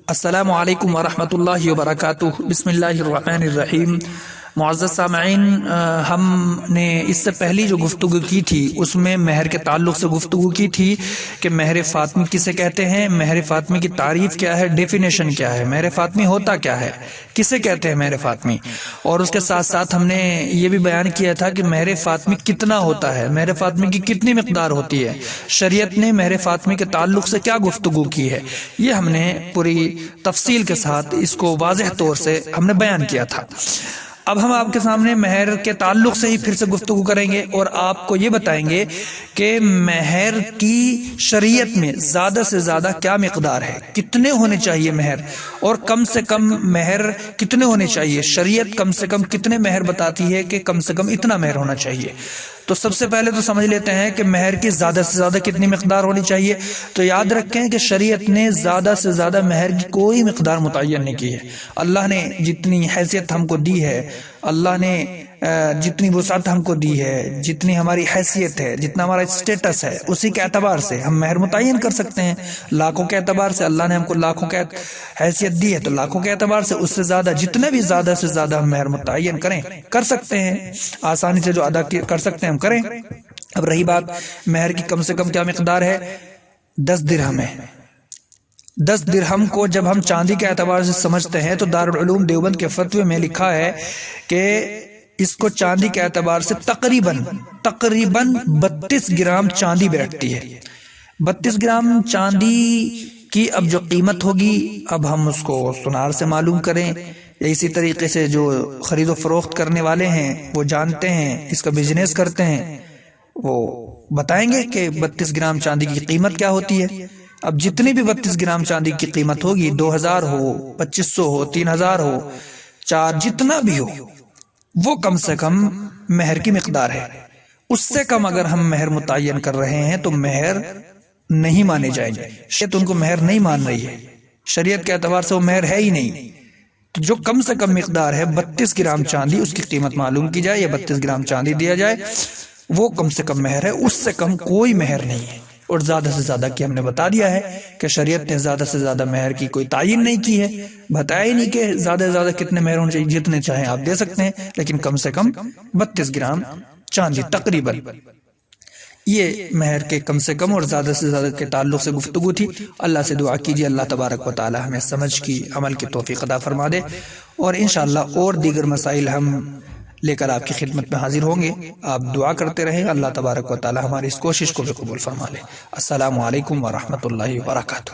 السلام علیکم ورحمۃ اللہ وبرکاتہ۔ بسم اللہ الرحمن الرحیم۔ معزز سامعین، ہم نے اس سے پہلی جو گفتگو کی تھی اس میں مہر کے تعلق سے گفتگو کی تھی کہ مہر فاطمی کسے کہتے ہیں، مہر فاطمی کی تعریف کیا ہے، ڈیفینیشن کیا ہے، مہر فاطمی ہوتا کیا ہے، کسے کہتے ہیں مہر فاطمی، اور اس کے ساتھ ساتھ ہم نے یہ بھی بیان کیا تھا کہ مہر فاطمی کتنا ہوتا ہے، مہر فاطمی کی کتنی مقدار ہوتی ہے، شریعت نے مہر فاطمی کے تعلق سے کیا گفتگو کی ہے، یہ ہم نے پوری تفصیل کے ساتھ اس کو واضح طور سے ہم نے بیان کیا تھا۔ اب ہم آپ کے سامنے مہر کے تعلق سے ہی پھر سے گفتگو کریں گے اور آپ کو یہ بتائیں گے کہ مہر کی شریعت میں زیادہ سے زیادہ کیا مقدار ہے، کتنے ہونے چاہیے مہر، اور کم سے کم مہر کتنے ہونے چاہیے، شریعت کم سے کم کتنے مہر بتاتی ہے کہ کم سے کم اتنا مہر ہونا چاہیے۔ تو سب سے پہلے تو سمجھ لیتے ہیں کہ مہر کی زیادہ سے زیادہ کتنی مقدار ہونی چاہیے۔ تو یاد رکھیں کہ شریعت نے زیادہ سے زیادہ مہر کی کوئی مقدار متعین نہیں کی ہے۔ اللہ نے جتنی حیثیت ہم کو دی ہے، اللہ نے جتنی وسعت ہم کو دی ہے، جتنی ہماری حیثیت ہے، جتنا ہمارا اسٹیٹس ہے، اسی کے اعتبار سے ہم مہر متعین کر سکتے ہیں۔ لاکھوں کے اعتبار سے اللہ نے ہم کو لاکھوں کے حیثیت دی ہے، تو لاکھوں کے اعتبار سے اس سے زیادہ جتنے بھی زیادہ سے زیادہ ہم مہر متعین کر سکتے ہیں، آسانی سے جو ادا کر سکتے ہیں ہم کریں۔ اب رہی بات مہر کی کم سے کم کیا مقدار ہے، 10 درہم ہے۔ 10 درہم کو جب ہم چاندی کے اعتبار سے سمجھتے ہیں تو دارالعلوم دیوبند کے فتوے میں لکھا ہے کہ اس کو چاندی کے اعتبار سے تقریباً 32 گرام چاندی بیٹھتی ہے۔ 32 گرام چاندی کی اب جو قیمت ہوگی، اب ہم اس کو سونار سے معلوم کریں، یا اسی طریقے سے جو خرید و فروخت کرنے والے ہیں وہ جانتے ہیں، اس کا بزنس کرتے ہیں، وہ بتائیں گے کہ 32 گرام چاندی کی قیمت کیا ہوتی ہے۔ اب جتنی بھی 32 گرام چاندی کی قیمت ہوگی، 2000 ہو، 2500 ہو، 3000 ہو، 4 جتنا بھی ہو، وہ کم سے کم مہر کی مقدار ہے۔ اس سے کم اگر ہم مہر متعین کر رہے ہیں تو مہر نہیں مانے جائیں گے، شریعت ان کو مہر نہیں مان رہی ہے، شریعت کے اعتبار سے وہ مہر ہے ہی نہیں۔ تو جو کم سے کم مقدار ہے 32 گرام چاندی، اس کی قیمت معلوم کی جائے یا 32 گرام چاندی دیا جائے، وہ کم سے کم مہر ہے، اس سے کم کوئی مہر نہیں ہے۔ اور زیادہ سے زیادہ کی ہم نے بتا دیا ہے کہ شریعت نے زیادہ سے زیادہ مہر کی کوئی تعین نہیں کی ہے، بتایا ہی نہیں کہ زیادہ سے زیادہ کتنے مہر ہونے چاہیے، جتنے چاہیں آپ دے سکتے ہیں، لیکن کم سے کم 32 گرام چاندی تقریباً۔ یہ مہر کے کم سے کم اور زیادہ سے زیادہ کے تعلق سے گفتگو تھی۔ اللہ سے دعا کیجیے اللہ تبارک و تعالی ہمیں سمجھ کی عمل کی توفیق عطا فرما دے، اور انشاءاللہ اور دیگر مسائل ہم لے کر آپ کی خدمت میں حاضر ہوں گے۔ آپ دعا کرتے رہیں، اللہ تبارک و تعالی ہماری اس کوشش کو بھی قبول فرما لے۔ السلام علیکم ورحمۃ اللہ وبرکاتہ۔